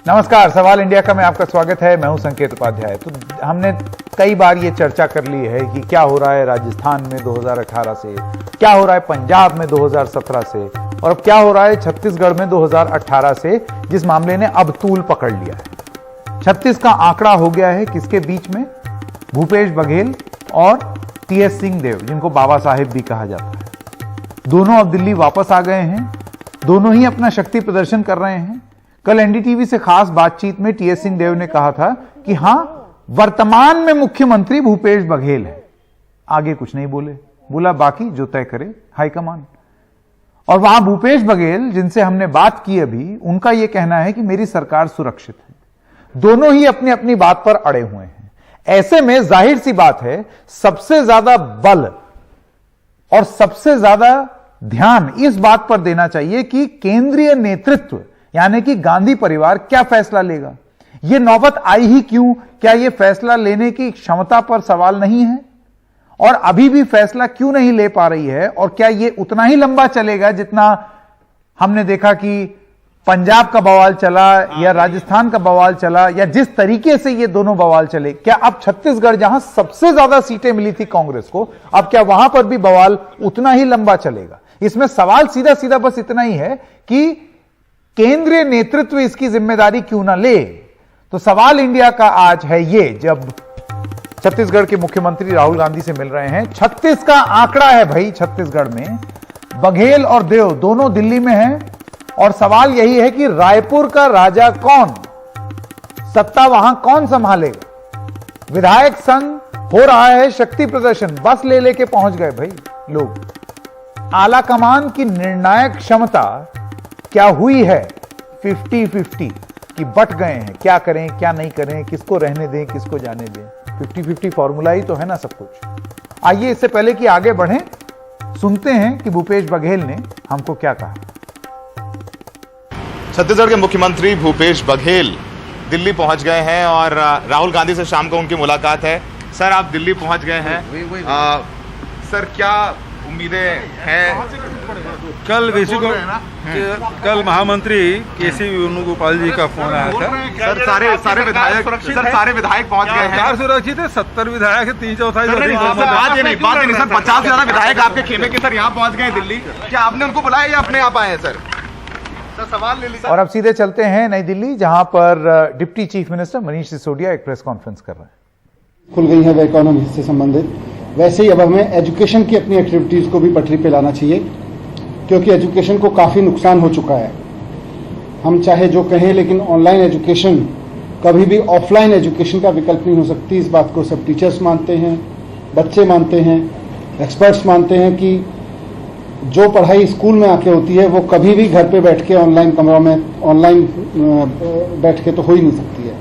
नमस्कार, सवाल इंडिया का में आपका स्वागत है। मैं हूं संकेत उपाध्याय। तो हमने कई बार ये चर्चा कर ली है कि क्या हो रहा है राजस्थान में 2018 से, क्या हो रहा है पंजाब में 2017 से, और अब क्या हो रहा है छत्तीसगढ़ में 2018 से, जिस मामले ने अब तूल पकड़ लिया है। 36 का आंकड़ा हो गया है किसके बीच में? भूपेश बघेल और टीएस सिंहदेव, जिनको बाबा साहेब भी कहा जाता है। दोनों अब दिल्ली वापस आ गए हैं, दोनों ही अपना शक्ति प्रदर्शन कर रहे हैं। कल एनडीटीवी से खास बातचीत में टीएस सिंहदेव ने कहा था कि हां, वर्तमान में मुख्यमंत्री भूपेश बघेल है। आगे कुछ नहीं बोले, बोला बाकी जो तय करे हाईकमान। और वहां भूपेश बघेल, जिनसे हमने बात की अभी, उनका यह कहना है कि मेरी सरकार सुरक्षित है। दोनों ही अपनी अपनी बात पर अड़े हुए हैं। ऐसे में जाहिर सी बात है, सबसे ज्यादा बल और सबसे ज्यादा ध्यान इस बात पर देना चाहिए कि केंद्रीय नेतृत्व यानी कि गांधी परिवार क्या फैसला लेगा। यह नौबत आई ही क्यों? क्या यह फैसला लेने की क्षमता पर सवाल नहीं है? और अभी भी फैसला क्यों नहीं ले पा रही है? और क्या यह उतना ही लंबा चलेगा जितना हमने देखा कि पंजाब का बवाल चला या राजस्थान का बवाल चला, या जिस तरीके से ये दोनों बवाल चले? क्या अब छत्तीसगढ़, जहां सबसे ज्यादा सीटें मिली थी कांग्रेस को, अब क्या वहां पर भी बवाल उतना ही लंबा चलेगा? इसमें सवाल सीधा सीधा बस इतना ही है कि केंद्रीय नेतृत्व इसकी जिम्मेदारी क्यों ना ले। तो सवाल इंडिया का आज है ये, जब छत्तीसगढ़ के मुख्यमंत्री राहुल गांधी से मिल रहे हैं। 36 का आंकड़ा है भाई छत्तीसगढ़ में। बघेल और देव दोनों दिल्ली में हैं, और सवाल यही है कि रायपुर का राजा कौन, सत्ता वहां कौन संभालेगा? विधायक संघ हो रहा है शक्ति प्रदर्शन, बस ले लेके पहुंच गए भाई लोग। आला कमान की निर्णायक क्षमता क्या हुई है? 50-50 कि बट गए हैं, क्या करें क्या नहीं करें, किसको रहने दें किसको जाने दें। 50-50 फॉर्मूला ही तो है ना सब कुछ। आइए, इससे पहले कि आगे बढ़ें, सुनते हैं कि भूपेश बघेल ने हमको क्या कहा। छत्तीसगढ़ के मुख्यमंत्री भूपेश बघेल दिल्ली पहुंच गए हैं और राहुल गांधी से शाम को उनकी मुलाकात है। सर, आप दिल्ली पहुंच गए हैं, सर क्या उम्मीदें हैं? कल महामंत्री केसी वेणुगोपाल जी का फोन आया था। सर, सारे विधायक पहुंच गए हैं। सरकार सुरक्षित है, 70 विधायक है, 3/4 बात ये नहीं सर, 50 से ज्यादा विधायक आपके खेमे के सर यहाँ पहुंच गए दिल्ली। क्या आपने उनको बुलाया या अपने आप आए हैं सर? सवाल ले लीजिए। और अब सीधे चलते हैं नई दिल्ली, जहां पर deputy chief minister Manish Sisodia एक प्रेस कॉन्फ्रेंस कर रहे हैं। खुल गई है वे इकोनॉमी से संबंधित, वैसे ही अब हमें एजुकेशन की अपनी एक्टिविटीज को भी पटरी पे लाना चाहिए, क्योंकि एजुकेशन को काफी नुकसान हो चुका है। हम चाहे जो कहें, लेकिन ऑनलाइन एजुकेशन कभी भी ऑफलाइन एजुकेशन का विकल्प नहीं हो सकती। इस बात को सब टीचर्स मानते हैं, बच्चे मानते हैं, एक्सपर्ट्स मानते हैं कि जो पढ़ाई स्कूल में आके होती है वो कभी भी घर पे बैठ के ऑनलाइन कमरों में ऑनलाइन बैठ के तो हो ही नहीं सकती है।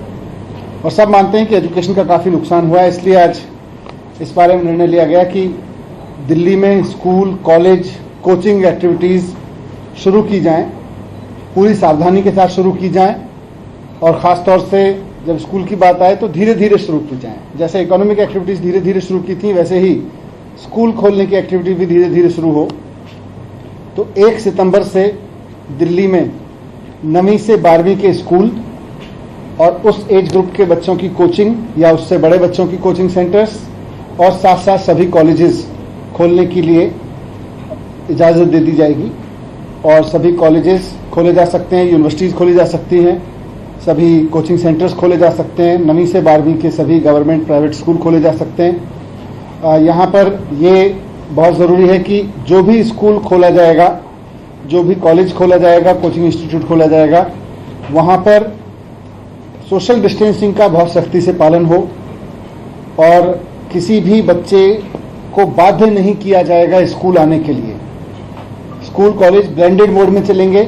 और सब मानते हैं कि एजुकेशन का काफी नुकसान हुआ है। इसलिए आज इस बारे में निर्णय लिया गया कि दिल्ली में स्कूल, कॉलेज, कोचिंग एक्टिविटीज शुरू की जाएं, पूरी सावधानी के साथ शुरू की जाएं, और खास तौर से जब स्कूल की बात आए तो धीरे धीरे शुरू की जाएं। जैसे इकोनॉमिक एक्टिविटीज धीरे धीरे शुरू की थी, वैसे ही स्कूल खोलने की एक्टिविटी भी धीरे धीरे शुरू हो। तो 1 सितंबर से दिल्ली में 9वीं से 12वीं के स्कूल और उस एज ग्रुप के बच्चों की कोचिंग या उससे बड़े बच्चों की कोचिंग सेंटर्स, और साथ साथ सभी कॉलेजेस खोलने के लिए इजाज़त दे दी जाएगी। और सभी कॉलेजेस खोले जा सकते हैं, यूनिवर्सिटीज़ खोली जा सकती हैं, सभी कोचिंग सेंटर्स खोले जा सकते हैं, 9वीं से 12वीं के सभी गवर्नमेंट प्राइवेट स्कूल खोले जा सकते हैं। यहाँ पर ये बहुत ज़रूरी है कि जो भी स्कूल खोला जाएगा, जो भी कॉलेज खोला जाएगा, कोचिंग इंस्टीट्यूट खोला जाएगा, वहाँ पर सोशल डिस्टेंसिंग का बहुत सख्ती से पालन हो, और किसी भी बच्चे को बाध्य नहीं किया जाएगा स्कूल आने के लिए। स्कूल कॉलेज ब्लेंडेड मोड में चलेंगे।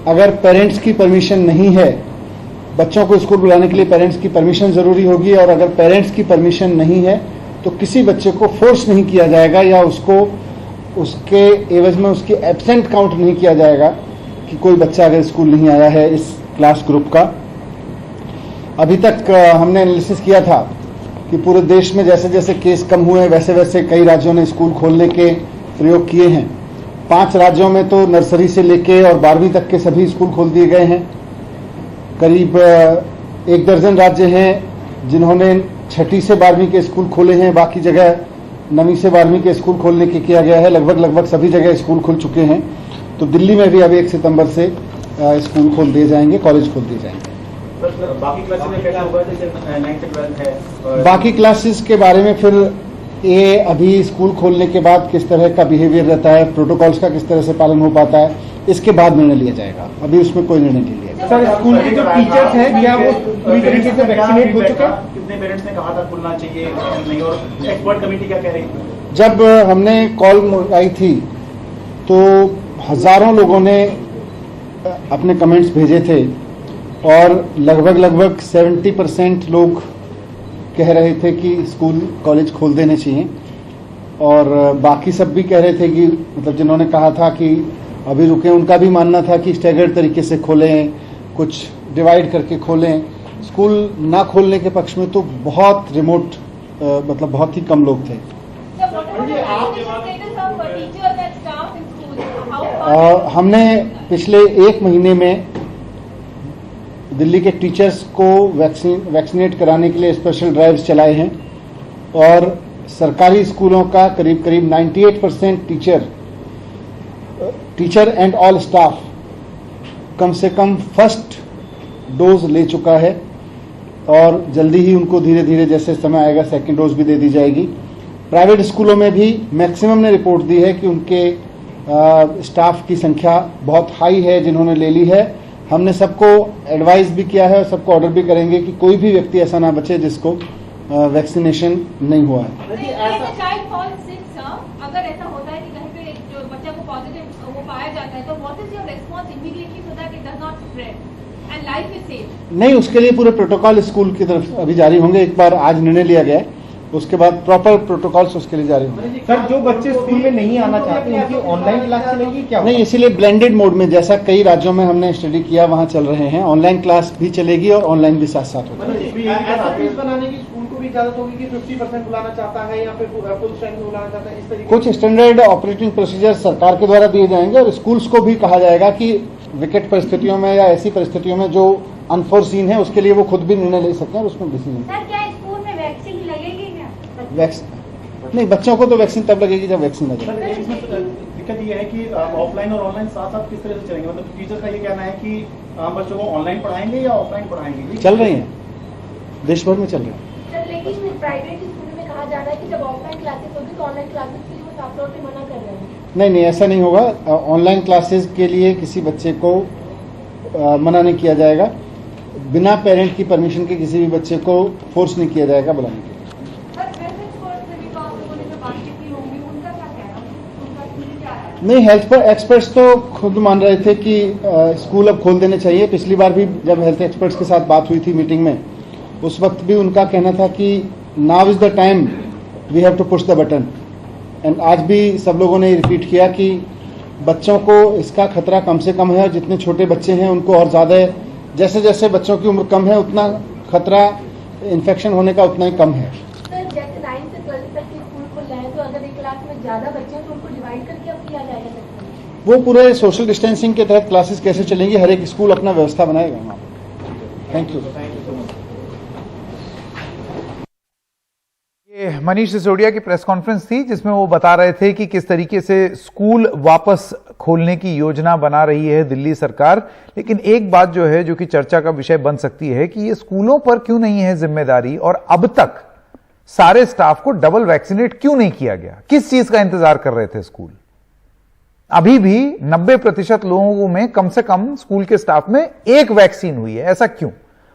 अगर पेरेंट्स की परमिशन नहीं है, बच्चों को स्कूल बुलाने के लिए पेरेंट्स की परमिशन जरूरी होगी, और अगर पेरेंट्स की परमिशन नहीं है तो किसी बच्चे को फोर्स नहीं किया जाएगा, या उसको उसके एवज में उसकी एब्सेंट काउंट नहीं किया जाएगा कि कोई बच्चा अगर स्कूल नहीं आया है इस क्लास ग्रुप का। अभी तक हमने एनालिसिस किया था कि पूरे देश में जैसे जैसे केस कम हुए, वैसे वैसे कई राज्यों ने स्कूल खोलने के प्रयोग किए हैं। 5 राज्यों में तो नर्सरी से लेके और 12वीं तक के सभी स्कूल खोल दिए गए हैं। करीब 1 दर्जन राज्य हैं जिन्होंने 6ठी से 12वीं के स्कूल खोले हैं, बाकी जगह 9वीं से 12वीं के स्कूल खोलने की किया गया है। लगभग सभी जगह स्कूल खुल चुके हैं। तो दिल्ली में भी अब 1 सितंबर से स्कूल खोल दिए जाएंगे, कॉलेज खोल दिए जाएंगे। बाकी क्लासेस में कैसा होगा, जैसे 9th से 12th है? बाकी क्लासेस के बारे में फिर ये अभी स्कूल खोलने के बाद किस तरह का बिहेवियर रहता है, प्रोटोकॉल्स का किस तरह से पालन हो पाता है, इसके बाद निर्णय लिया जाएगा। अभी उसमें कोई निर्णय नहीं लिया। सर, स्कूल के जो टीचर्स हैं क्या वो पूरी तरीके से वैक्सीनेट हो चुके हैं? कितने पेरेंट्स ने कहा था खुलना चाहिए नहीं, और एक्सपर्ट कमेटी क्या कह रही है? जब हमने कॉल मंगाई थी तो हजारों लोगों ने अपने कमेंट्स भेजे थे और लगभग 70% लोग कह रहे थे कि स्कूल कॉलेज खोल देने चाहिए, और बाकी सब भी कह रहे थे कि मतलब जिन्होंने कहा था कि अभी रुके, उनका भी मानना था कि स्टैगर्ड तरीके से खोलें, कुछ डिवाइड करके खोलें। स्कूल ना खोलने के पक्ष में तो बहुत रिमोट मतलब बहुत ही कम लोग थे। हमने पिछले 1 महीने में दिल्ली के टीचर्स को वैक्सीनेट कराने के लिए स्पेशल ड्राइव्स चलाए हैं, और सरकारी स्कूलों का करीब 98% टीचर एंड ऑल स्टाफ कम से कम फर्स्ट डोज ले चुका है, और जल्दी ही उनको धीरे धीरे जैसे समय आएगा सेकेंड डोज भी दे दी जाएगी। प्राइवेट स्कूलों में भी मैक्सिमम ने रिपोर्ट दी है कि उनके स्टाफ की संख्या बहुत हाई है जिन्होंने ले ली है। हमने सबको एडवाइस भी किया है और सबको ऑर्डर भी करेंगे कि कोई भी व्यक्ति ऐसा ना बचे जिसको वैक्सीनेशन नहीं हुआ है। अगर ऐसा होता है कि कहीं पे जो बच्चा को पॉजिटिव वो पाया जाता है, तो what is your response immediately so that it does not spread and life is safe? नहीं, उसके लिए पूरे प्रोटोकॉल स्कूल की तरफ अभी जारी होंगे। एक बार आज निर्णय लिया गया है, उसके बाद प्रॉपर प्रोटोकॉल्स उसके लिए जारी होंगे। सर, जो बच्चे स्कूल में नहीं आना चाहते उनकी ऑनलाइन क्लास चलेगी क्या? नहीं, इसीलिए ब्लेंडेड मोड में, जैसा कई राज्यों में हमने स्टडी किया वहां चल रहे हैं, ऑनलाइन क्लास भी चलेगी और ऑनलाइन भी साथ साथ होगी। बनाने की स्कूल को भी इजाजत होगी कि 50% बुलाना चाहता है या फिर फुल स्ट्रेंथ में बुलाना चाहता है, इस तरीके कुछ स्टैंडर्ड ऑपरेटिंग प्रोसीजर सरकार के द्वारा दिए जाएंगे, और स्कूल्स को भी कहा जाएगा कि विकट परिस्थितियों में या ऐसी परिस्थितियों में जो अनफोर्सीन है उसके लिए वो खुद भी निर्णय ले सकते हैं और उसमें डिसीजन। सर, क्या स्कूल में वैक्सीन लगेगी क्या? नहीं, बच्चों को तो वैक्सीन तब लगेगी जब वैक्सीन लगेगी। दिक्कत ये है कि ऑफलाइन और ऑनलाइन साथ साथ किस तरह से चलेंगे? मतलब टीचर का ये कहना है कि बच्चों को ऑनलाइन पढ़ाएंगे या ऑफलाइन पढ़ाएंगे? चल रही है, देश भर में चल रही है। सर, लेकिन प्राइवेट स्कूल में कहा जा रहा है कि जब ऑफलाइन क्लासेस होगी तो ऑनलाइन क्लासेस के लिए वो साफ तौर पे मना कर रहे हैं। नहीं, ऐसा नहीं होगा। ऑनलाइन क्लासेस के लिए किसी बच्चे को मना नहीं किया जाएगा। बिना पेरेंट की परमिशन के किसी भी बच्चे को फोर्स नहीं किया जाएगा बुलाने के लिए। नहीं, हेल्थ पर एक्सपर्ट्स तो खुद मान रहे थे कि स्कूल अब खोल देने चाहिए। पिछली बार भी जब हेल्थ एक्सपर्ट्स के साथ बात हुई थी मीटिंग में, उस वक्त भी उनका कहना था कि now is the time we have to push the button. And आज भी सब लोगों ने रिपीट किया कि बच्चों को इसका खतरा कम से कम है, और जितने छोटे बच्चे हैं उनको और ज्यादा है। जैसे जैसे बच्चों की उम्र कम है उतना खतरा इन्फेक्शन होने का उतना ही कम है। सर, जैसे 9 से 12 तक के स्कूल खुल रहे हैं, तो अगर एक क्लास में ज्यादा बच्चे हैं तो उनको डिवाइड करके अब किया जाएगा? वो पूरे सोशल डिस्टेंसिंग के तहत क्लासेस कैसे चलेंगी, हर एक स्कूल अपना व्यवस्था बनाएगा वहाँ। Thank you. ये मनीष सिसोदिया की प्रेस कॉन्फ्रेंस थी जिसमें वो बता रहे थे कि किस तरीके से स्कूल वापस खोलने की योजना बना रही है दिल्ली सरकार। लेकिन एक बात जो है, जो कि चर्चा का विषय बन सकती है, कि ये स्कूलों पर क्यों नहीं है जिम्मेदारी, और अब तक सारे स्टाफ को डबल वैक्सीनेट क्यों नहीं किया गया? किस चीज का इंतजार कर रहे थे स्कूल? अभी भी 90% लोगों में कम से कम स्कूल के स्टाफ में एक वैक्सीन हुई है, ऐसा क्यों?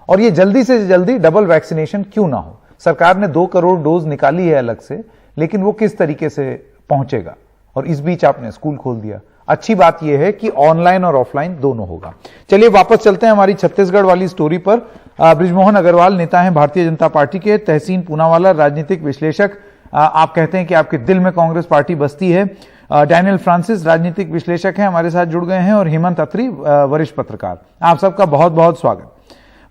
और ये जल्दी से जल्दी डबल वैक्सीनेशन क्यों ना हो? सरकार ने 2 करोड़ डोज निकाली है अलग से, लेकिन वो किस तरीके से पहुंचेगा? और इस बीच आपने स्कूल खोल दिया। अच्छी बात यह है कि ऑनलाइन और ऑफलाइन दोनों होगा। चलिए वापस चलते हैं हमारी छत्तीसगढ़ वाली स्टोरी पर। बृजमोहन अग्रवाल नेता हैं भारतीय जनता पार्टी के, तहसीन पूनावाला राजनीतिक विश्लेषक। आप कहते हैं कि आपके दिल में कांग्रेस पार्टी बसती है। डैनियल फ्रांसिस राजनीतिक विश्लेषक हैं, हमारे साथ जुड़ गए हैं, और हेमंत अत्री वरिष्ठ पत्रकार। आप सबका बहुत बहुत स्वागत।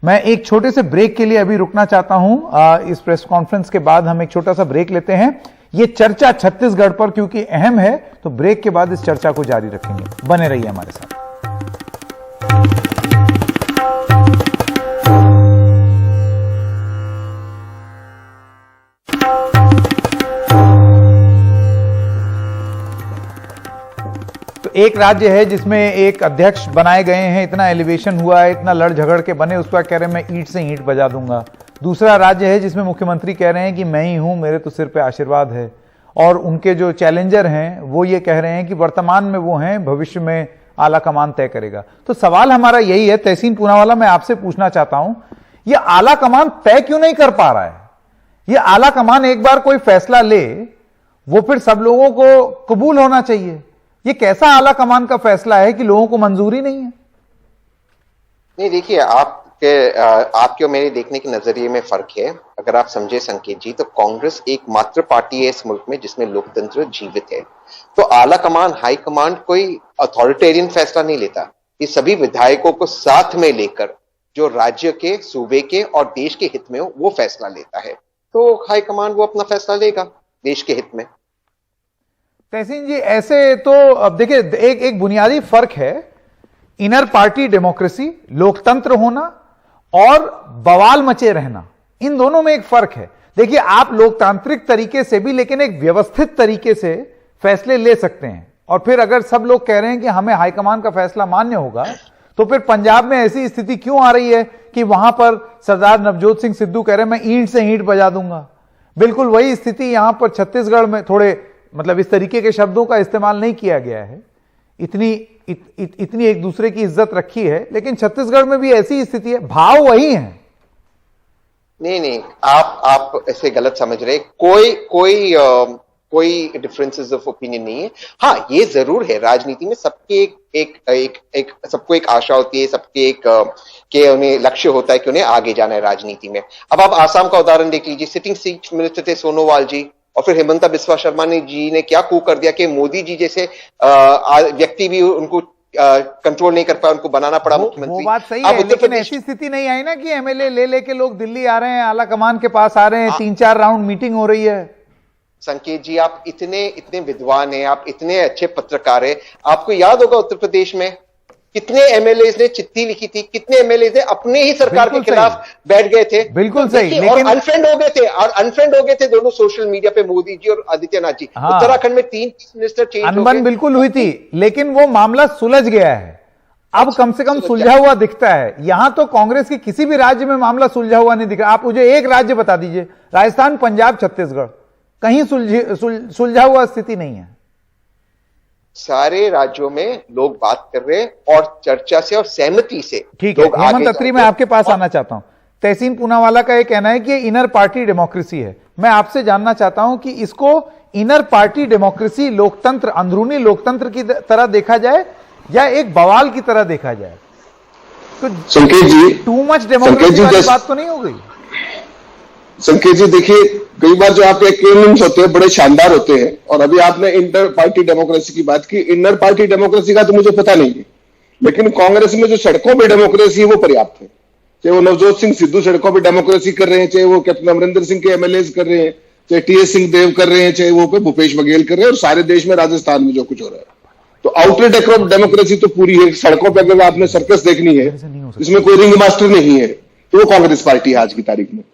मैं एक छोटे से ब्रेक के लिए अभी रुकना चाहता हूं। इस प्रेस कॉन्फ्रेंस के बाद हम एक छोटा सा ब्रेक लेते हैं। ये चर्चा छत्तीसगढ़ पर क्योंकि अहम है, तो ब्रेक के बाद इस चर्चा को जारी रखेंगे। बने रहिए हमारे साथ। एक राज्य है जिसमें एक अध्यक्ष बनाए गए हैं, इतना एलिवेशन हुआ है, इतना लड़ झगड़ के बने, उसके बाद कह रहे हैं मैं ईंट से ईंट बजा दूंगा। दूसरा राज्य है जिसमें मुख्यमंत्री कह रहे हैं कि मैं ही हूं, मेरे तो सिर पे आशीर्वाद है, और उनके जो चैलेंजर हैं वो ये कह रहे हैं कि वर्तमान में वो हैं, भविष्य में आला कमान तय करेगा। तो सवाल हमारा यही है, तहसीन पूनावाला, मैं आपसे पूछना चाहता हूं, ये आला कमान तय क्यों नहीं कर पा रहा है? ये आला कमान एक बार कोई फैसला ले, वो फिर सब लोगों को कबूल होना चाहिए। ये कैसा आला कमान का फैसला है कि लोगों को मंजूरी नहीं है? नहीं, देखिए, आपके और मेरे देखने के नजरिए में फर्क है। अगर आप समझे संकेत जी, तो कांग्रेस एकमात्र पार्टी है इस मुल्क में जिसमें लोकतंत्र जीवित है। तो आला कमान, हाई कमांड कोई अथॉरिटेरियन फैसला नहीं लेता। ये सभी विधायकों को साथ में लेकर जो राज्य के, सूबे के और देश के हित में हो, वो फैसला लेता है। तो हाई कमांड वो अपना फैसला लेगा देश के हित में। तहसीन जी, ऐसे तो अब देखिए, एक बुनियादी फर्क है इनर पार्टी डेमोक्रेसी, लोकतंत्र होना, और बवाल मचे रहना। इन दोनों में एक फर्क है। देखिए, आप लोकतांत्रिक तरीके से भी, लेकिन एक व्यवस्थित तरीके से फैसले ले सकते हैं। और फिर अगर सब लोग कह रहे हैं कि हमें हाईकमान का फैसला मान्य होगा, तो फिर पंजाब में ऐसी स्थिति क्यों आ रही है कि वहां पर सरदार नवजोत सिंह सिद्धू कह रहे हैं मैं ईंट से ईंट बजा दूंगा। बिल्कुल वही स्थिति यहां पर छत्तीसगढ़ में, थोड़े मतलब इस तरीके के शब्दों का इस्तेमाल नहीं किया गया है, इतनी एक दूसरे की इज्जत रखी है, लेकिन छत्तीसगढ़ में भी ऐसी स्थिति है, भाव वही है। नहीं, आप ऐसे गलत समझ रहे। कोई डिफरेंसेस ऑफ ओपिनियन नहीं है। हाँ, ये जरूर है, राजनीति में सबके सबको एक आशा होती है, सबके के उन्हें लक्ष्य होता है कि उन्हें आगे जाना है राजनीति में। अब आप आसाम का उदाहरण देख लीजिए। सिटिंग चीफ मिनिस्टर थे सोनोवाल जी, और फिर हिमंता बिस्वा शर्मा जी ने क्या कू कर दिया कि मोदी जी जैसे व्यक्ति भी उनको कंट्रोल नहीं कर पाया, उनको बनाना पड़ा मुख्यमंत्री। वो बात सही है, लेकिन ऐसी स्थिति नहीं आई ना कि एमएलए ले लेके लोग दिल्ली आ रहे हैं, आला कमान के पास आ रहे हैं, 3-4 राउंड मीटिंग हो रही है। संकेत जी, आप इतने विद्वान हैं, आप इतने अच्छे पत्रकार हैं, आपको याद होगा उत्तर प्रदेश में कितने एमएलए ने चिट्ठी लिखी थी, कितने एमएलए ने अपने ही सरकार के खिलाफ बैठ गए थे। बिल्कुल सही, लेकिन और अनफ्रेंड हो गए थे दोनों सोशल मीडिया पे, मोदी जी और आदित्यनाथ जी। हाँ, उत्तराखंड में 3 मिनिस्टर चेंज हो गए, अनबन बिल्कुल हुई थी, लेकिन वो मामला सुलझ गया है, अब कम से कम सुलझा हुआ दिखता है। यहां तो कांग्रेस के किसी भी राज्य में मामला सुलझा हुआ नहीं दिख रहा। आप मुझे एक राज्य बता दीजिए, राजस्थान, पंजाब, छत्तीसगढ़, कहीं सुलझा हुआ स्थिति नहीं है। सारे राज्यों में लोग बात कर रहे हैं और चर्चा से और सहमति से। ठीक है, हेमंत अत्री, मैं आपके पास आना चाहता हूं। तहसीन पूनावाला का यह कहना है कि इनर पार्टी डेमोक्रेसी है। मैं आपसे जानना चाहता हूं कि इसको इनर पार्टी डेमोक्रेसी, लोकतंत्र, अंदरूनी लोकतंत्र की तरह देखा जाए या एक बवाल की तरह देखा जाए? तो संकेत जी, टू मच डेमोक्रेसी वाली बात तो नहीं हो गई? संकेत जी, देखिए, कई बार जो आपके एक्रोनिम्स होते हैं बड़े शानदार होते हैं, और अभी आपने इंटर पार्टी डेमोक्रेसी की बात की। इनर पार्टी डेमोक्रेसी का तो मुझे पता नहीं है, लेकिन कांग्रेस में जो सड़कों पे डेमोक्रेसी है वो पर्याप्त है। चाहे वो नवजोत सिंह सिद्धू सड़कों पे डेमोक्रेसी कर रहे हैं, चाहे वो कैप्टन अमरिंदर सिंह के एमएलए कर रहे हैं, चाहे टीएस सिंह देव कर रहे हैं, चाहे वो पे भूपेश बघेल कर रहे हैं, और सारे देश में, राजस्थान में जो कुछ हो रहा है, तो आउटलेट डेमोक्रेसी तो पूरी है। सड़कों पर अगर आपने सर्कस देखनी है, इसमें कोई रिंग मास्टर नहीं है, तो वो कांग्रेस पार्टी है आज की तारीख में।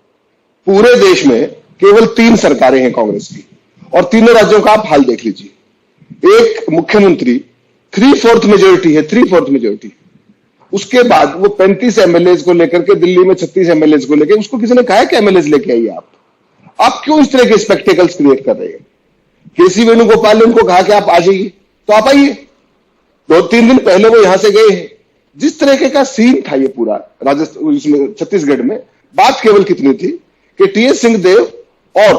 पूरे देश में केवल 3 सरकारें हैं कांग्रेस की, और तीनों राज्यों का आप हाल देख लीजिए। एक मुख्यमंत्री 3/4 मेजोरिटी है, 3/4 मेजोरिटी। उसके बाद वो 35 एमएलए को लेकर के, दिल्ली में 36 एमएलए को लेकर, उसको किसी ने कहा कि एमएलए लेके आइए आप क्यों इस तरह के स्पेक्टेकल्स क्रिएट कर रहे हैं? केसी वेणुगोपाल ने उनको कहा कि आप आ जाइए, तो आप आइए। 2-3 दिन पहले वो यहां से गए हैं। जिस तरीके का सीन था ये पूरा राजस्थान, छत्तीसगढ़ में, बात केवल कितनी थी कि टीएस सिंहदेव और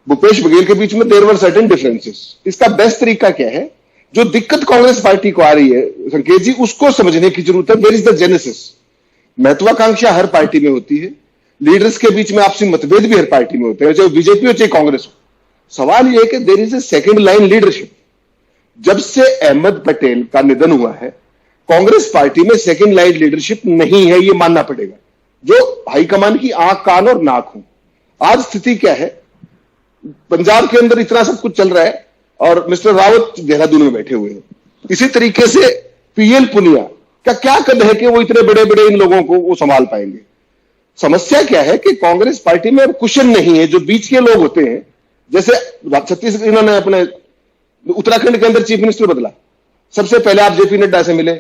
भूपेश बघेल के बीच में देयर वर सर्टेन डिफरेंसेस। इसका बेस्ट तरीका क्या है? जो दिक्कत कांग्रेस पार्टी को आ रही है संकेत जी, उसको समझने की जरूरत है। Where is the genesis? महत्वाकांक्षा हर पार्टी में होती है, लीडर्स के बीच में आपसी मतभेद भी हर पार्टी में होते हैं, चाहे बीजेपी हो चाहे कांग्रेस हो। सवाल यह है कि there is a second line leadership. जब से अहमद पटेल का निधन हुआ है, कांग्रेस पार्टी में सेकेंड लाइन लीडरशिप नहीं है, यह मानना पड़ेगा, जो हाईकमान की आंख, कान और नाक हो। आज स्थिति क्या है? पंजाब के अंदर इतना सब कुछ चल रहा है और मिस्टर रावत देहरादून में बैठे हुए हैं। इसी तरीके से पीएल पुनिया का क्या कद है कि वो इतने बड़े बड़े इन लोगों को वो संभाल पाएंगे? समस्या क्या है कि कांग्रेस पार्टी में अब कुशन नहीं है। जो बीच के लोग होते हैं, जैसे छत्तीसगढ़, इन्होंने अपने उत्तराखंड के अंदर चीफ मिनिस्टर बदला, सबसे पहले आप जेपी नड्डा से मिले,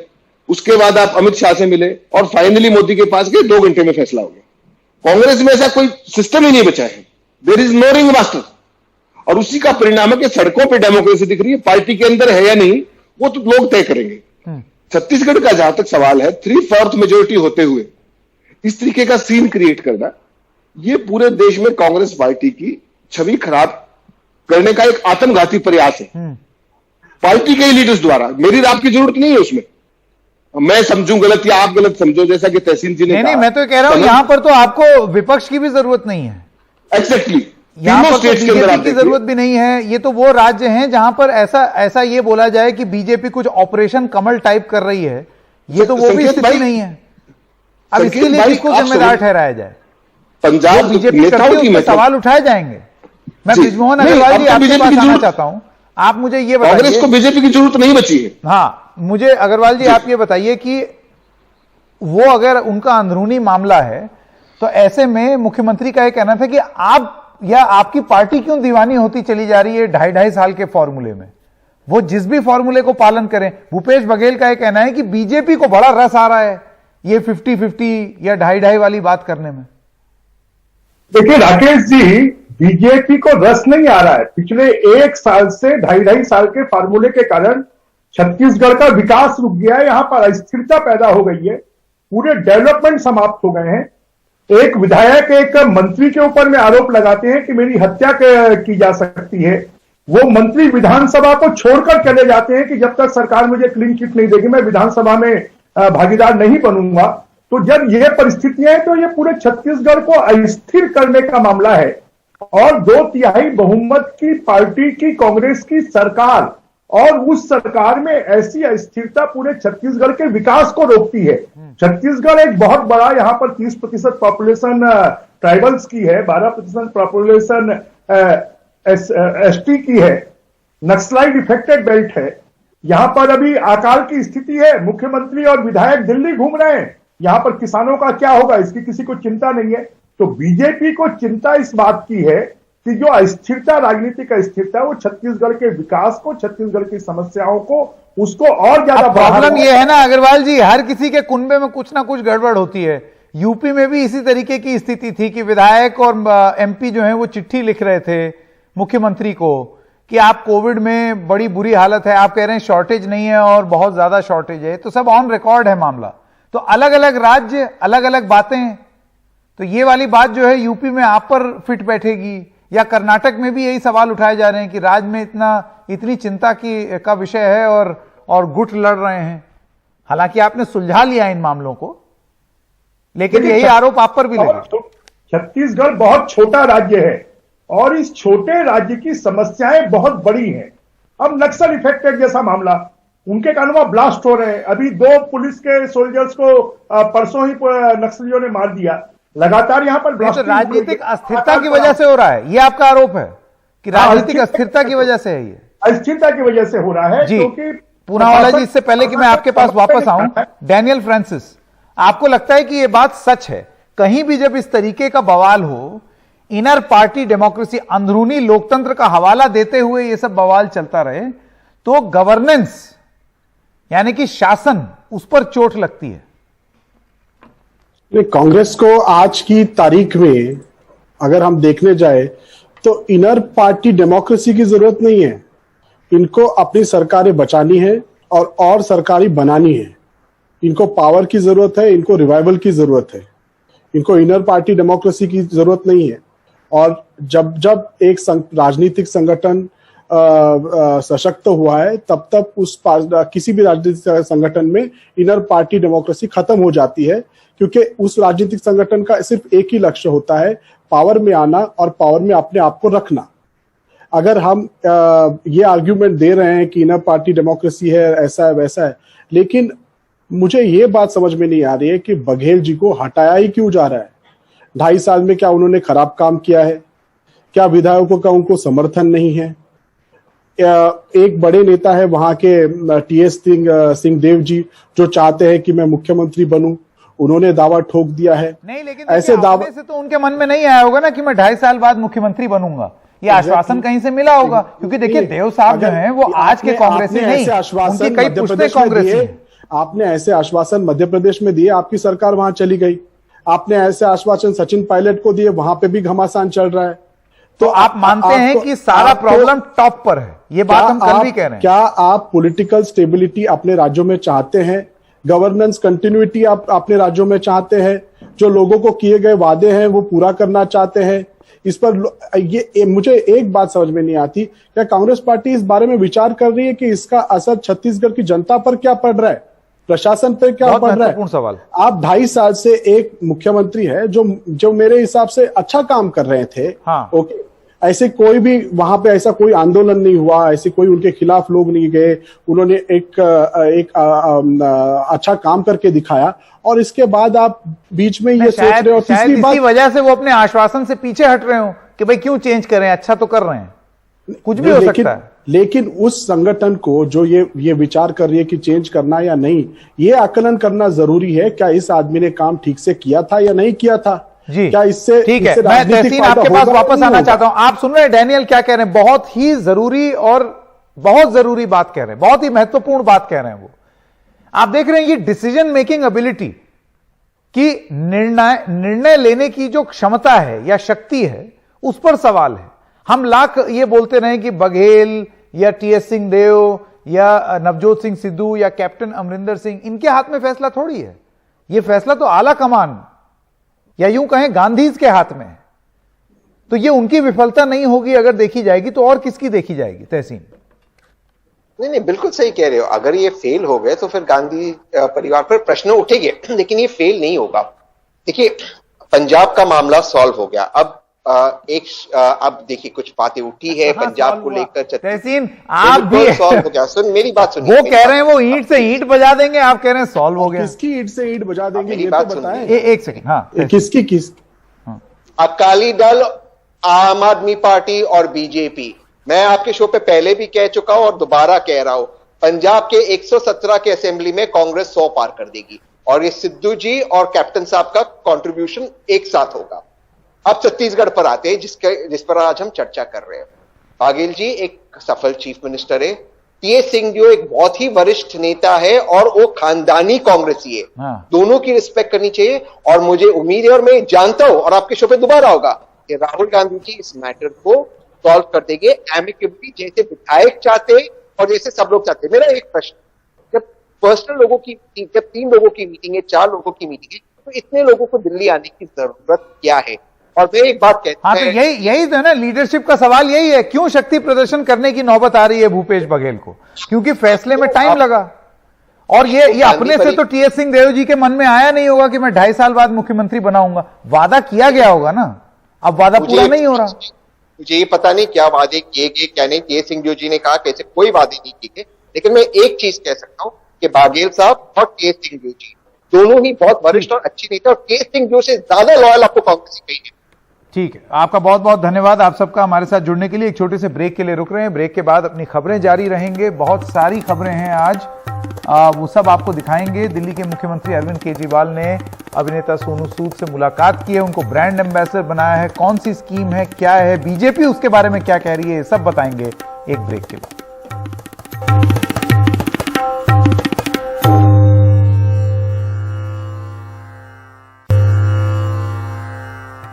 उसके बाद आप अमित शाह से मिले और फाइनली मोदी के पास गए, 2 घंटे में फैसला हो गया। कांग्रेस में ऐसा कोई सिस्टम ही नहीं बचा है, there is no ring master. और उसी का परिणाम है कि सड़कों पर डेमोक्रेसी दिख रही है, पार्टी के अंदर है या नहीं वो तो लोग तय करेंगे। छत्तीसगढ़ का जहां तक सवाल है, 3/4 मेजोरिटी होते हुए इस तरीके का सीन क्रिएट करना, ये पूरे देश में कांग्रेस पार्टी की छवि खराब करने का एक आत्मघाती प्रयास है पार्टी के लीडर्स द्वारा। मेरी और आपकी जरूरत नहीं है उसमें, मैं समझूं गलत या आप गलत समझो, जैसा कि तहसीन जी ने कहा। नहीं, मैं तो कह रहा हूं यहां पर तो आपको विपक्ष की भी जरूरत नहीं है। एग्जैक्टली, यहां पर तो बीजेपी की जरूरत भी नहीं है। ये तो वो राज्य हैं जहां पर ऐसा ये बोला जाए कि बीजेपी कुछ ऑपरेशन कमल टाइप कर रही है, ये तो वो भी स्थिति नहीं है। अब इसके लिए किसको जिम्मेदार ठहराया जाए? पंजाब बीजेपी नेताओं की सवाल उठाए जाएंगे। मैं ब्रिजमोहन अग्रवाल जी आपके पास आना चाहता हूं, आप मुझे ये बताइए। कांग्रेस को बीजेपी की जरूरत नहीं बची है। हाँ, मुझे अग्रवाल जी आप ये बताइए कि वो अगर उनका अंदरूनी मामला है तो ऐसे में मुख्यमंत्री का यह कहना था कि आप या आपकी पार्टी क्यों दीवानी होती चली जा रही है 2.5 साल के फॉर्मूले में, वो जिस भी फॉर्मूले को पालन करें। भूपेश बघेल का यह कहना है कि बीजेपी को बड़ा रस आ रहा है ये 50-50 या 2.5 वाली बात करने में। देखिए राकेश जी, बीजेपी को रस नहीं आ रहा है। पिछले 1 साल से 2.5 साल के फार्मूले के कारण छत्तीसगढ़ का विकास रुक गया है, यहां पर अस्थिरता पैदा हो गई है, पूरे डेवलपमेंट समाप्त हो गए हैं। एक विधायक एक मंत्री के ऊपर में आरोप लगाते हैं कि मेरी हत्या की जा सकती है, वो मंत्री विधानसभा को छोड़कर चले जाते हैं कि जब तक सरकार मुझे क्लीन चिट नहीं देगी मैं विधानसभा में भागीदार नहीं बनूंगा। तो जब ये परिस्थितियां हैं तो ये पूरे छत्तीसगढ़ को अस्थिर करने का मामला है। और 2/3 बहुमत की पार्टी की कांग्रेस की सरकार, और उस सरकार में ऐसी अस्थिरता पूरे छत्तीसगढ़ के विकास को रोकती है। छत्तीसगढ़ एक बहुत बड़ा, यहां पर 30% पॉपुलेशन ट्राइबल्स की है, 12% पॉपुलेशन एसटी की है, नक्सलाइट इफेक्टेड बेल्ट है। यहां पर अभी अकाल की स्थिति है, मुख्यमंत्री और विधायक दिल्ली घूम रहे हैं, यहां पर किसानों का क्या होगा इसकी किसी को चिंता नहीं है। तो बीजेपी को चिंता इस बात की है कि जो अस्थिरता, राजनीतिक अस्थिरता, वो छत्तीसगढ़ के विकास को, छत्तीसगढ़ की समस्याओं को, उसको और ज्यादा। प्रॉब्लम ये है ना अग्रवाल जी, हर किसी के कुनबे में कुछ ना कुछ गड़बड़ होती है। यूपी में भी इसी तरीके की स्थिति थी कि विधायक और एमपी जो है वो चिट्ठी लिख रहे थे मुख्यमंत्री को कि आप कोविड में बड़ी बुरी हालत है, आप कह रहे हैं शॉर्टेज नहीं है और बहुत ज्यादा शॉर्टेज है, तो सब ऑन रिकॉर्ड है मामला। तो अलग अलग राज्य, अलग अलग बातें। तो ये वाली बात जो है यूपी में आप पर फिट बैठेगी, या कर्नाटक में भी यही सवाल उठाए जा रहे हैं कि राज्य में इतनी चिंता का विषय है और गुट लड़ रहे हैं। हालांकि आपने सुलझा लिया इन मामलों को, लेकिन यही आरोप आप पर भी लगे। छत्तीसगढ़ बहुत छोटा राज्य है और इस छोटे राज्य की समस्याएं बहुत बड़ी हैं। अब नक्सल इफेक्टेड जैसा मामला, उनके कारण वहां ब्लास्ट हो रहे हैं। अभी 2 पुलिस के सोल्जर्स को परसों ही नक्सलियों ने मार दिया। लगातार यहां पर ब्लास्ट, तो राजनीतिक अस्थिरता की वजह से हो रहा है, ये आपका आरोप है कि राजनीतिक अस्थिरता की वजह से है, ये अस्थिरता की वजह से हो रहा है। क्योंकि पूनावाला जी, इससे पहले कि मैं आपके पास वापस आऊं, डैनियल फ्रांसिस, आपको लगता है कि यह बात सच है? कहीं भी जब इस तरीके का बवाल हो, इनर पार्टी डेमोक्रेसी, अंदरूनी लोकतंत्र का हवाला देते हुए यह सब बवाल चलता रहे, तो गवर्नेंस यानी कि शासन, उस पर चोट लगती है। कांग्रेस को आज की तारीख में अगर हम देखने जाए तो इनर पार्टी डेमोक्रेसी की जरूरत नहीं है। इनको अपनी सरकारें बचानी है और सरकारें बनानी है। इनको पावर की जरूरत है, इनको रिवाइवल की जरूरत है, इनको इनर पार्टी डेमोक्रेसी की जरूरत नहीं है। और जब एक राजनीतिक संगठन सशक्त हुआ है, तब किसी भी राजनीतिक संगठन में इनर पार्टी डेमोक्रेसी खत्म हो जाती है, क्योंकि उस राजनीतिक संगठन का सिर्फ एक ही लक्ष्य होता है, पावर में आना और पावर में अपने आप को रखना। अगर हम ये आर्ग्यूमेंट दे रहे हैं कि इनर पार्टी डेमोक्रेसी है, ऐसा है वैसा है, लेकिन मुझे ये बात समझ में नहीं आ रही है कि बघेल जी को हटाया ही क्यों जा रहा है। 2.5 साल में क्या उन्होंने खराब काम किया है? क्या विधायकों का उनको समर्थन नहीं है? एक बड़े नेता है वहां के टीएस सिंहदेव जी, जो चाहते हैं कि मैं मुख्यमंत्री बनूं, उन्होंने दावा ठोक दिया है। नहीं, लेकिन ऐसे दावे से तो उनके मन में नहीं आया होगा ना कि मैं 2.5 साल बाद मुख्यमंत्री बनूंगा। ये आश्वासन कहीं से मिला होगा, क्योंकि देखिए देव साहब जो हैं वो आज के कांग्रेसी नहीं, उनके कई पुश्ते कांग्रेसी हैं। आपने ऐसे आश्वासन मध्य प्रदेश में दिए, आपकी सरकार वहां चली गई। आपने ऐसे आश्वासन सचिन पायलट को दिए, वहां पे भी घमासान चल रहा है। तो आप मानते हैं कि सारा प्रॉब्लम टॉप पर है, ये बात हम कल भी कह रहे हैं। क्या आप पॉलिटिकल स्टेबिलिटी अपने राज्यों में चाहते हैं? गवर्नेंस कंटिन्यूटी आप अपने राज्यों में चाहते हैं? जो लोगों को किए गए वादे हैं वो पूरा करना चाहते हैं? इस पर ये मुझे एक बात समझ में नहीं आती, क्या कांग्रेस पार्टी इस बारे में विचार कर रही है कि इसका असर छत्तीसगढ़ की जनता पर क्या पड़ रहा है, प्रशासन पर क्या पड़ रहा है? सवाल। आप 2.5 साल से एक मुख्यमंत्री है जो मेरे हिसाब से अच्छा काम कर रहे थे। हाँ। ओके, ऐसे कोई भी वहां पे ऐसा कोई आंदोलन नहीं हुआ, ऐसे कोई उनके खिलाफ लोग नहीं गए, उन्होंने एक अच्छा काम करके दिखाया, और इसके बाद आप बीच में ये सोच रहे हो शायद इसी वजह से वो अपने आश्वासन से पीछे हट रहे हो कि भाई क्यों चेंज करें, अच्छा तो कर रहे हैं, कुछ भी हो सकता है। लेकिन उस संगठन को जो ये विचार कर रही है कि चेंज करना या नहीं, ये आकलन करना जरूरी है, क्या इस आदमी ने काम ठीक से किया था या नहीं किया था जी। क्या इससे ठीक है, मैं तहसीन आपके पास वापस आना चाहता हूं। आप सुन रहे हैं डैनियल क्या कह रहे हैं, बहुत ही जरूरी और बहुत जरूरी बात कह रहे हैं, बहुत ही महत्वपूर्ण बात कह रहे हैं वो। आप देख रहे हैं ये डिसीजन मेकिंग एबिलिटी की, निर्णय लेने की जो क्षमता है या शक्ति है, उस पर सवाल है। हम लाख ये बोलते रहे कि बघेल या टीएस सिंहदेव या नवजोत सिंह सिद्धू या कैप्टन अमरिंदर सिंह, इनके हाथ में फैसला थोड़ी है, यह फैसला तो आला कमान या यूं कहें गांधीज के हाथ में है। तो ये उनकी विफलता नहीं होगी अगर देखी जाएगी, तो और किसकी देखी जाएगी तहसीन? नहीं, बिल्कुल सही कह रहे हो। अगर ये फेल हो गए तो फिर गांधी परिवार पर प्रश्न उठेंगे, लेकिन ये फेल नहीं होगा। देखिए, पंजाब का मामला सॉल्व हो गया। अब अब देखिए कुछ बातें उठी है पंजाब को लेकर। तहसीन आप भी सॉल्व हो गया। सुन मेरी बात सुनिए। वो कह रहे हैं वो ईंट से ईंट बजा देंगे, आप कह रहे हैं सॉल्व हो गया। किसकी ईंट से ईंट बजा देंगे, मेरी ये बात तो बताएं। एक सेकंड। हाँ, किस अकाली दल, आम आदमी पार्टी और बीजेपी। मैं आपके शो पे पहले भी कह चुका हूं और दोबारा कह रहा हूं, पंजाब के 117 के असेंबली में कांग्रेस 100 पार कर देगी, और ये सिद्धू जी और कैप्टन साहब का कंट्रीब्यूशन एक साथ होगा। अब छत्तीसगढ़ पर आते हैं, जिस पर आज हम चर्चा कर रहे हैं। बाघेल जी एक सफल चीफ मिनिस्टर है, टीएस सिंहदेव एक बहुत ही वरिष्ठ नेता है और वो खानदानी कांग्रेसी है। दोनों की रिस्पेक्ट करनी चाहिए, और मुझे उम्मीद है और मैं जानता हूं, और आपके शो पे दोबारा होगा, कि राहुल गांधी जी इस मैटर को सॉल्व कर देंगे एमिकेबली, जैसे विधायक चाहते और जैसे सब लोग चाहते। मेरा एक प्रश्न, जब पर्सनल लोगों की, जब 3 लोगों की मीटिंग है, 4 लोगों की मीटिंग है, तो इतने लोगों को दिल्ली आने की जरूरत क्या है? और मैं एक बात कहता हूं, तो यही तो है ना, लीडरशिप का सवाल यही है, क्यों शक्ति प्रदर्शन करने की नौबत आ रही है भूपेश बघेल को? क्योंकि फैसले में टाइम लगा, और ये अपने से तो टीएस सिंहदेव जी के मन में आया नहीं होगा कि मैं 2.5 साल बाद मुख्यमंत्री बनाऊंगा। वादा किया गया होगा ना, अब वादा पूरा नहीं हो रहा। मुझे ये पता नहीं क्या वादे किए गए क्या नहीं। टीएस सिंहदेव जी ने कहा कैसे कोई वादे नहीं किए गए, लेकिन मैं एक चीज कह सकता हूं कि बाघेल साहब और टीएस सिंहदेव जी दोनों ही बहुत वरिष्ठ और अच्छी नेता, और टीएस सिंहदेव से ज्यादा लॉयल आपको कांग्रेस कही है। ठीक है, आपका बहुत बहुत धन्यवाद आप सबका हमारे साथ जुड़ने के लिए। एक छोटे से ब्रेक के लिए रुक रहे हैं, ब्रेक के बाद अपनी खबरें जारी रहेंगे। बहुत सारी खबरें हैं आज, वो सब आपको दिखाएंगे। दिल्ली के मुख्यमंत्री अरविंद केजरीवाल ने अभिनेता सोनू सूद से मुलाकात की है, उनको ब्रांड एम्बेसडर बनाया है। कौन सी स्कीम है, क्या है, बीजेपी उसके बारे में क्या कह रही है, सब बताएंगे एक ब्रेक के बाद।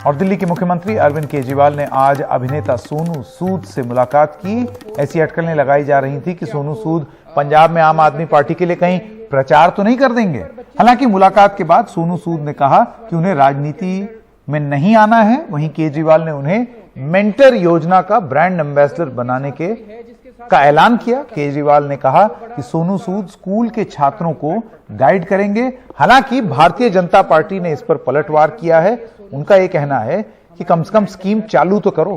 और दिल्ली के मुख्यमंत्री अरविंद केजरीवाल ने आज अभिनेता सोनू सूद से मुलाकात की। ऐसी अटकलें लगाई जा रही थी कि सोनू सूद पंजाब में आम आदमी पार्टी के लिए कहीं प्रचार तो नहीं कर देंगे। हालांकि मुलाकात के बाद सोनू सूद ने कहा कि उन्हें राजनीति में नहीं आना है। वहीं केजरीवाल ने उन्हें मेंटर योजना का ब्रांड एम्बेसडर बनाने का ऐलान किया। केजरीवाल ने कहा कि सोनू सूद स्कूल के छात्रों को गाइड करेंगे। हालांकि भारतीय जनता पार्टी ने इस पर पलटवार किया है। उनका यह कहना है कि कम से कम स्कीम चालू तो करो।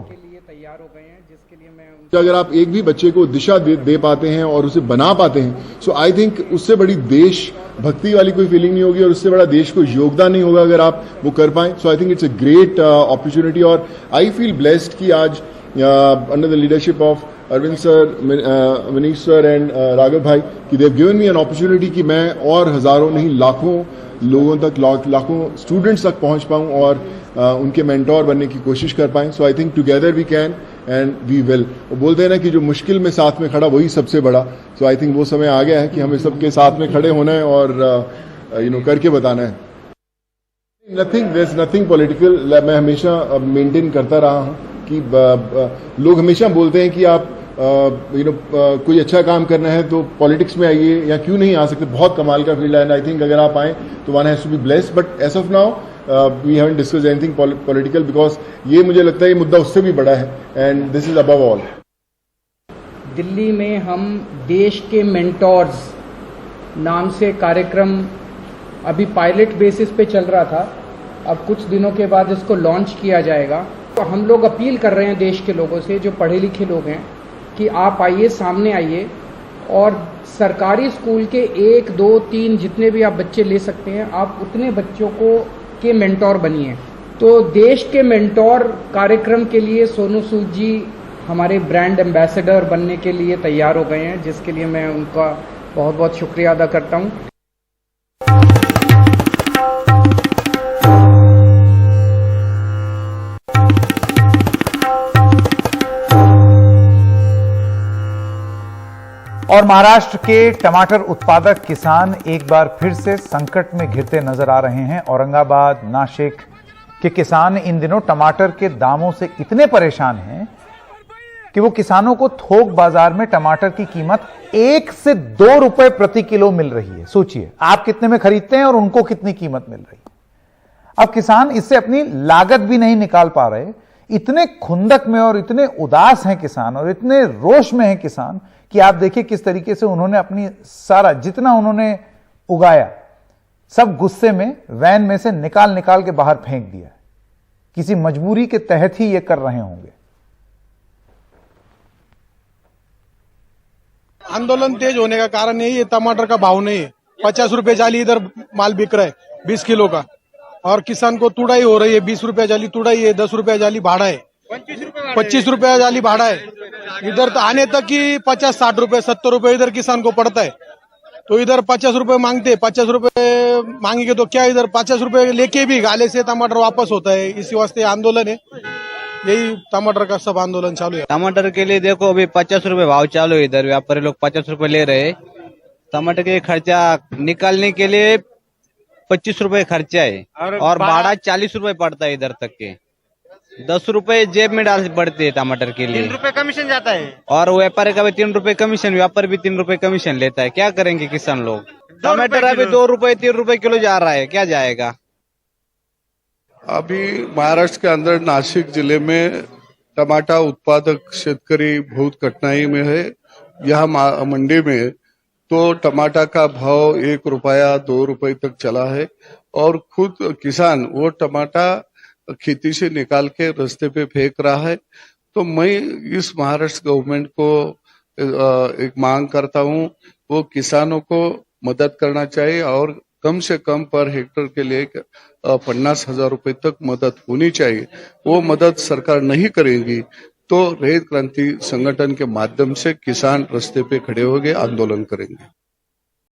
अगर आप एक भी बच्चे को दिशा दे पाते हैं और उसे बना पाते हैं, सो आई थिंक उससे बड़ी देश भक्ति वाली कोई फीलिंग नहीं होगी, और उससे बड़ा देश को योगदान नहीं होगा अगर आप वो कर पाए। So I think it's a great opportunity, और आई फील ब्लेस्ड कि आज under the leadership of Arvind sir, Manish sir and Raghav भाई, कि they have given me an opportunity कि मैं और हजारों नहीं लाखों लोगों तक, लाखों स्टूडेंट्स तक पहुंच पाऊं और उनके मेंटोर बनने की कोशिश कर पाएं। So I think together we can and we will. वो बोलते हैं ना कि जो मुश्किल में साथ में खड़ा वही सबसे बड़ा। सो आई थिंक वो समय आ गया है कि हमें सबके साथ में खड़े होना है और करके बताना है। Nothing, there is nothing political. मैं हमेशा मेंटेन करता रहा हूं कि लोग हमेशा बोलते हैं कि आप कोई अच्छा काम करना है तो पॉलिटिक्स में आइए, या क्यों नहीं आ सकते, बहुत कमाल का फील्ड है। एंड आई थिंक अगर आप आए तो one has to be blessed, but as of now we haven't discussed anything political, because ये मुझे लगता है ये मुद्दा उससे भी बड़ा है and this is above all. Delhi में हम देश के मेंटोर्स नाम से कार्यक्रम अभी पायलट बेसिस पे चल रहा था, अब कुछ दिनों के बाद इसको लॉन्च किया जाएगा। तो हम लोग अपील कर रहे हैं देश के लोगों से, जो पढ़े लिखे लोग हैं, कि आप आइए, सामने आइए और सरकारी स्कूल के 1, 2, 3 जितने भी आप बच्चे ले सकते हैं, आप उतने बच्चों को के मेंटोर बनिए। तो देश के मेंटोर कार्यक्रम के लिए सोनू सूद जी हमारे ब्रांड एम्बेसडर बनने के लिए तैयार हो गए हैं, जिसके लिए मैं उनका बहुत बहुत शुक्रिया अदा करता हूं। और महाराष्ट्र के टमाटर उत्पादक किसान एक बार फिर से संकट में घिरते नजर आ रहे हैं। औरंगाबाद, नासिक के किसान इन दिनों टमाटर के दामों से इतने परेशान हैं कि वो किसानों को थोक बाजार में टमाटर की कीमत 1 से 2 रुपए प्रति किलो मिल रही है। सोचिए आप कितने में खरीदते हैं और उनको कितनी कीमत मिल रही है। अब किसान इससे अपनी लागत भी नहीं निकाल पा रहे। इतने खुंदक में और इतने उदास हैं किसान और इतने रोष में हैं किसान कि आप देखिए किस तरीके से उन्होंने अपनी सारा जितना उन्होंने उगाया सब गुस्से में वैन में से निकाल निकाल के बाहर फेंक दिया। किसी मजबूरी के तहत ही ये कर रहे होंगे। आंदोलन तेज होने का कारण यही है, टमाटर का भाव नहीं है। 50 रुपए जाली इधर माल बिक रहा है 20 किलो का, और किसान को तुड़ाई हो रही है। 20 रुपया जाली तुड़ाई है, 10 रुपया जाली भाड़ा है, 25 रुपया जाली भाड़ा है। इधर तो आने तक ही 50-60 रुपए 70 रुपए इधर किसान को पड़ता है। तो इधर 50 रुपए मांगते, 50 रुपए मांगेंगे तो क्या, इधर 50 रुपए लेके भी गाले से टमाटर वापस होता है। इसी वास्ते आंदोलन है, यही टमाटर का सब आंदोलन चालू है। टमाटर के लिए देखो अभी 50 रुपए भाव चालू है, इधर व्यापारी लोग 50 रुपए ले रहे। टमाटर के खर्चा निकालने के लिए 25 रुपए खर्चा है और भाड़ा 40 रुपए पड़ता है इधर तक के। 10 रुपए जेब में डाल पड़ते हैं टमाटर के लिए। 3 रुपए कमीशन जाता है और व्यापारी का भी 3 रुपए कमीशन, व्यापारी भी 3 रुपए कमीशन लेता है। क्या करेंगे किसान लोग? टमाटर अभी 2 रुपए 3 रुपए किलो जा रहा है, क्या जाएगा? अभी महाराष्ट्र के अंदर नासिक जिले में टमाटर उत्पादक शेतकरी बहुत कठिनाई में है। यहाँ मंडी में तो टमाटर का भाव 1 रुपया 2 रुपए तक चला है और खुद किसान वो टमाटर खेती से निकाल के रास्ते पे फेंक रहा है। तो मैं इस महाराष्ट्र गवर्नमेंट को एक मांग करता हूँ, वो किसानों को मदद करना चाहिए और कम से कम पर हेक्टर के लिए 50,000 रुपए तक मदद होनी चाहिए। वो मदद सरकार नहीं करेगी तो रैयत क्रांति संगठन के माध्यम से किसान रास्ते पे खड़े होंगे, आंदोलन करेंगे।